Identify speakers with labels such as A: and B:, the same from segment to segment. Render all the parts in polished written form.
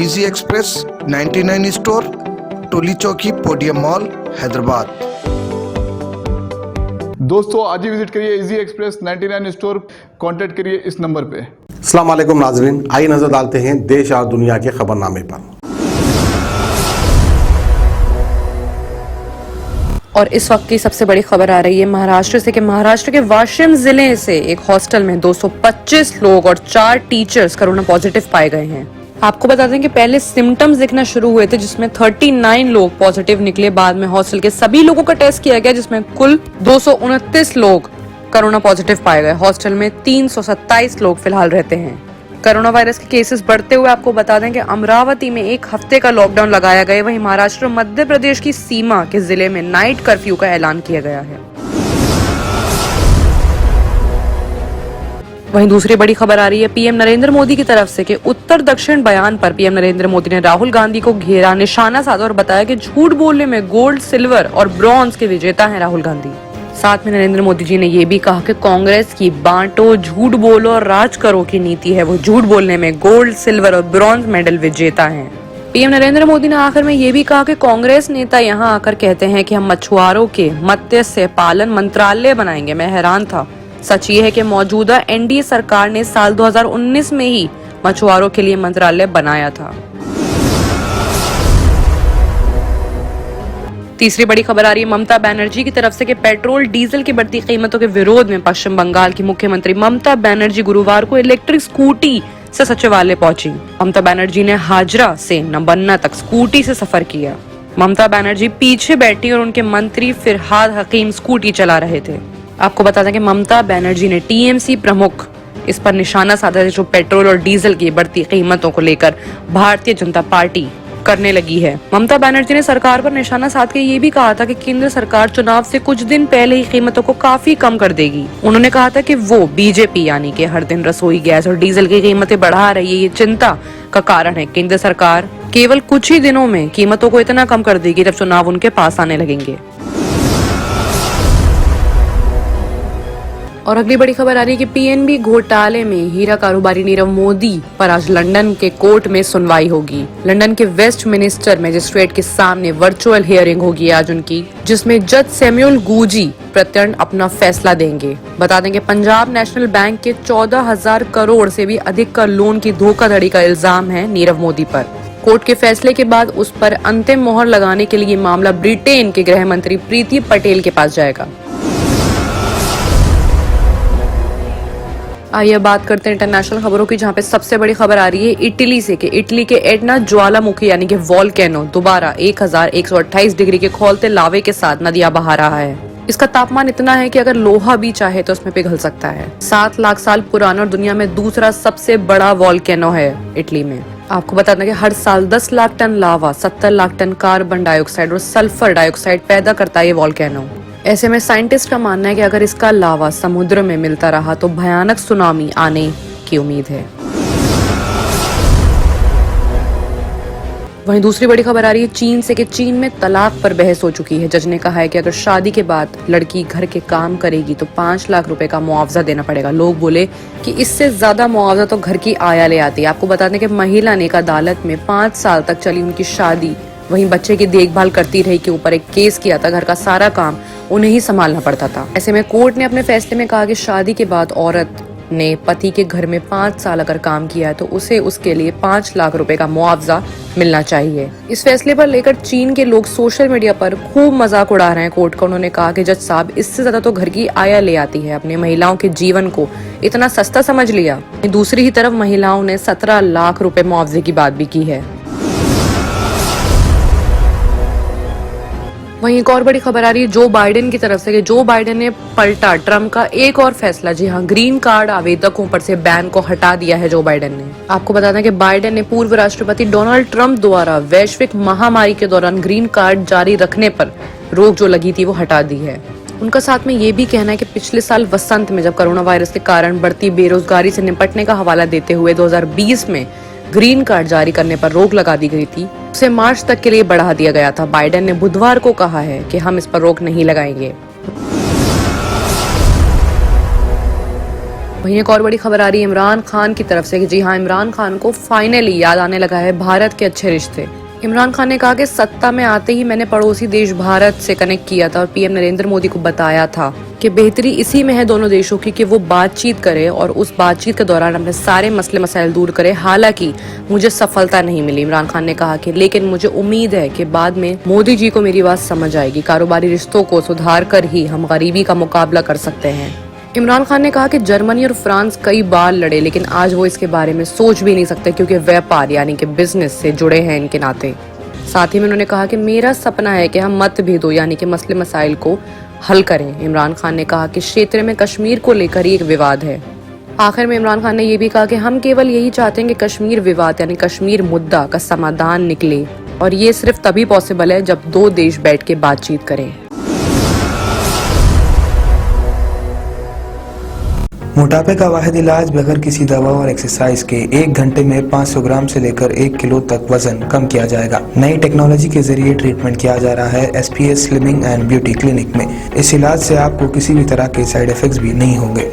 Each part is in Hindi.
A: इजी एक्सप्रेस 99 स्टोर, टोली चौकी, पोडियम मॉल, हैदराबाद।
B: दोस्तों आज ही विजिट करिए इजी एक्सप्रेस 99 स्टोर, कांटेक्ट करिए इस नंबर पे।
C: अस्सलाम वालेकुम नाजरीन, आइए नजर डालते हैं देश और दुनिया के खबरनामे पर।
D: और इस वक्त की सबसे बड़ी खबर आ रही है महाराष्ट्र से कि महाराष्ट्र के वाशिम जिले से एक हॉस्टल में 225 लोग और 4 टीचर्स कोरोना पॉजिटिव पाए गए हैं। आपको बता दें कि पहले सिम्टम्स दिखना शुरू हुए थे जिसमें 39 लोग पॉजिटिव निकले। बाद में हॉस्टल के सभी लोगों का टेस्ट किया गया जिसमें कुल 229 लोग कोरोना पॉजिटिव पाए गए। हॉस्टल में 327 लोग फिलहाल रहते हैं। कोरोना वायरस के केसेस बढ़ते हुए आपको बता दें कि अमरावती में 1 हफ्ते का लॉकडाउन लगाया गया। वहीं महाराष्ट्र और मध्य प्रदेश की सीमा के जिले में नाइट कर्फ्यू का ऐलान किया गया है। वहीं दूसरी बड़ी खबर आ रही है पीएम नरेंद्र मोदी की तरफ से कि उत्तर दक्षिण बयान पर पीएम नरेंद्र मोदी ने राहुल गांधी को घेरा, निशाना साधा और बताया कि झूठ बोलने में गोल्ड, सिल्वर और ब्रॉन्ज के विजेता हैं राहुल गांधी। साथ में नरेंद्र मोदी जी ने ये भी कहा कि कांग्रेस की बांटो, झूठ बोलो और राज करो की नीति है, वो झूठ बोलने में गोल्ड, सिल्वर और ब्रॉन्ज मेडल विजेता हैं। पीएम नरेंद्र मोदी ने आखिर में ये भी कहा कि कांग्रेस नेता यहाँ आकर कहते हैं कि हम मछुआरों के मत्स्य पालन मंत्रालय बनाएंगे। मैं हैरान था। सच ये है कि मौजूदा एनडीए सरकार ने साल 2019 में ही मछुआरों के लिए मंत्रालय बनाया था। तीसरी बड़ी खबर आ रही है ममता बनर्जी की तरफ से कि पेट्रोल डीजल की बढ़ती कीमतों के विरोध में पश्चिम बंगाल की मुख्यमंत्री ममता बनर्जी गुरुवार को इलेक्ट्रिक स्कूटी से सचिवालय पहुंची। ममता बनर्जी ने हाजरा से नबन्ना तक स्कूटी से सफर किया। ममता बनर्जी पीछे बैठी और उनके मंत्री फिरहाद हकीम स्कूटी चला रहे थे। आपको बता दें कि ममता बनर्जी ने टीएमसी प्रमुख इस पर निशाना साधा है जो पेट्रोल और डीजल की बढ़ती कीमतों को लेकर भारतीय जनता पार्टी करने लगी है। ममता बनर्जी ने सरकार पर निशाना साध के ये भी कहा था कि केंद्र सरकार चुनाव से कुछ दिन पहले ही कीमतों को काफी कम कर देगी। उन्होंने कहा था कि वो बीजेपी यानी कि हर दिन रसोई गैस और डीजल की कीमतें बढ़ा रही है, ये चिंता का कारण है। केंद्र सरकार केवल कुछ ही दिनों में कीमतों को इतना कम कर देगी जब चुनाव उनके पास आने लगेंगे। और अगली बड़ी खबर आ रही है कि पीएनबी घोटाले में हीरा कारोबारी नीरव मोदी पर आज लंदन के कोर्ट में सुनवाई होगी। लंदन के वेस्टमिनिस्टर मजिस्ट्रेट के सामने वर्चुअल हियरिंग होगी आज उनकी, जिसमें जज सैमुअल गूजी प्रत्यंड अपना फैसला देंगे। बता दें कि पंजाब नेशनल बैंक के 14,000 करोड़ से भी अधिक का लोन की धोखाधड़ी का इल्जाम है नीरव मोदी पर। कोर्ट के फैसले के बाद उस पर अंतिम मोहर लगाने के लिए मामला ब्रिटेन के गृह मंत्री प्रीति पटेल के पास जाएगा। आइए बात करते हैं इंटरनेशनल खबरों की, जहां पे सबसे बड़ी खबर आ रही है इटली से कि इटली के एटना ज्वालामुखी यानी कि वोल्केनो दोबारा 1128 डिग्री के खौलते लावे के साथ नदियां बहा रहा है। इसका तापमान इतना है कि अगर लोहा भी चाहे तो उसमें पिघल सकता है। 7 लाख साल पुराना और दुनिया में दूसरा सबसे बड़ा वोल्केनो है इटली में। आपको बता दें कि हर साल 10 लाख टन लावा, 70 लाख टन कार्बन डाइऑक्साइड और सल्फर डाइऑक्साइड पैदा करता है ये वोल्केनो। ऐसे में साइंटिस्ट का मानना है कि अगर इसका लावा समुद्र में मिलता रहा तो भयानक सुनामी आने की उम्मीद है। वहीं दूसरी बड़ी खबर आ रही है चीन से कि चीन में तलाक पर बहस हो चुकी है। जज ने कहा है कि अगर शादी के बाद लड़की घर के काम करेगी तो 5 लाख रुपए का मुआवजा देना पड़ेगा। लोग बोले कि इससे ज्यादा मुआवजा तो घर की आया ले आती है। आपको बता दें कि महिला ने एक अदालत में 5 साल तक चली उनकी शादी, वहीं बच्चे की देखभाल करती रही के ऊपर एक केस किया था। घर का सारा काम उन्हें ही संभालना पड़ता था। ऐसे में कोर्ट ने अपने फैसले में कहा कि शादी के बाद औरत ने पति के घर में 5 साल अगर काम किया है तो उसे उसके लिए 5 लाख रुपए का मुआवजा मिलना चाहिए। इस फैसले पर लेकर चीन के लोग सोशल मीडिया पर खूब मजाक उड़ा रहे हैं कोर्ट का। उन्होंने कहा कि जज साहब इससे ज्यादा तो घर की आया ले आती है, अपने महिलाओं के जीवन को इतना सस्ता समझ लिया। दूसरी ही तरफ महिलाओं ने 17 लाख रुपए मुआवजे की बात भी की है। वहीं एक और बड़ी खबर आ रही है जो बाइडेन की तरफ से कि जो बाइडेन ने पलटा ट्रम्प का एक और फैसला। जी हाँ, ग्रीन कार्ड आवेदकों पर से बैन को हटा दिया है जो बाइडेन ने। आपको बता दें कि बाइडेन ने पूर्व राष्ट्रपति डोनाल्ड ट्रम्प द्वारा वैश्विक महामारी के दौरान ग्रीन कार्ड जारी रखने पर रोक जो लगी थी वो हटा दी है। उनका साथ में ये भी कहना है कि पिछले साल वसंत में जब कोरोना वायरस के कारण बढ़ती बेरोजगारी से निपटने का हवाला देते हुए 2020 में ग्रीन कार्ड जारी करने पर रोक लगा दी गई थी, उसे मार्च तक के लिए बढ़ा दिया गया था। बाइडेन ने बुधवार को कहा है कि हम इस पर रोक नहीं लगाएंगे। वहीं एक और बड़ी खबर आ रही है इमरान खान की तरफ से कि जी हाँ, इमरान खान को फाइनली याद आने लगा है भारत के अच्छे रिश्ते। इमरान खान ने कहा कि सत्ता में आते ही मैंने पड़ोसी देश भारत से कनेक्ट किया था और पीएम नरेंद्र मोदी को बताया था कि बेहतरी इसी में है दोनों देशों की कि वो बातचीत करे और उस बातचीत के दौरान अपने सारे मसले मसाइल दूर करे। हालांकि मुझे सफलता नहीं मिली, इमरान खान ने कहा कि लेकिन मुझे उम्मीद है कि बाद में मोदी जी को मेरी बात समझ आएगी। कारोबारी रिश्तों को सुधार कर ही हम गरीबी का मुकाबला कर सकते हैं। इमरान खान ने कहा कि जर्मनी और फ्रांस कई बार लड़े लेकिन आज वो इसके बारे में सोच भी नहीं सकते क्योंकि व्यापार यानी कि बिजनेस से जुड़े हैं इनके नाते। साथ ही में उन्होंने कहा कि मेरा सपना है कि हम मतभेदों यानी कि मसले मसाइल को हल करें। इमरान खान ने कहा कि क्षेत्र में कश्मीर को लेकर ही एक विवाद है। आखिर में इमरान खान ने ये भी कहा कि हम केवल यही चाहते हैं कि कश्मीर विवाद यानी कश्मीर मुद्दा का समाधान निकले और ये सिर्फ तभी पॉसिबल है जब दो देश बैठ के बातचीत करें।
E: मोटापे का वाहिद इलाज बगैर किसी दवा और एक्सरसाइज के 1 घंटे में 500 ग्राम से लेकर 1 किलो तक वजन कम किया जाएगा। नई टेक्नोलॉजी के जरिए ट्रीटमेंट किया जा रहा है SPS slimming and beauty clinic में। इस इलाज से आपको किसी भी तरह के साइड इफेक्ट्स भी नहीं होंगे।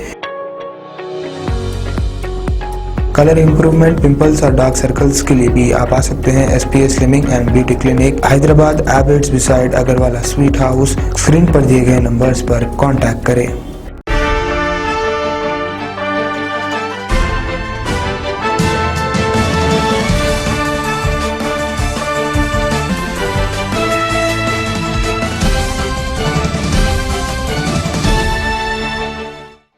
E: कलर इंप्रूवमेंट, पिंपल्स और डार्क सर्कल्स के लिए भी आप आ सकते हैं SPS slimming and beauty clinic, Hyderabad, एबर्ट्स beside Agarwala sweet house. Screen पर दिए गए नंबर्स पर कॉन्टैक्ट करें।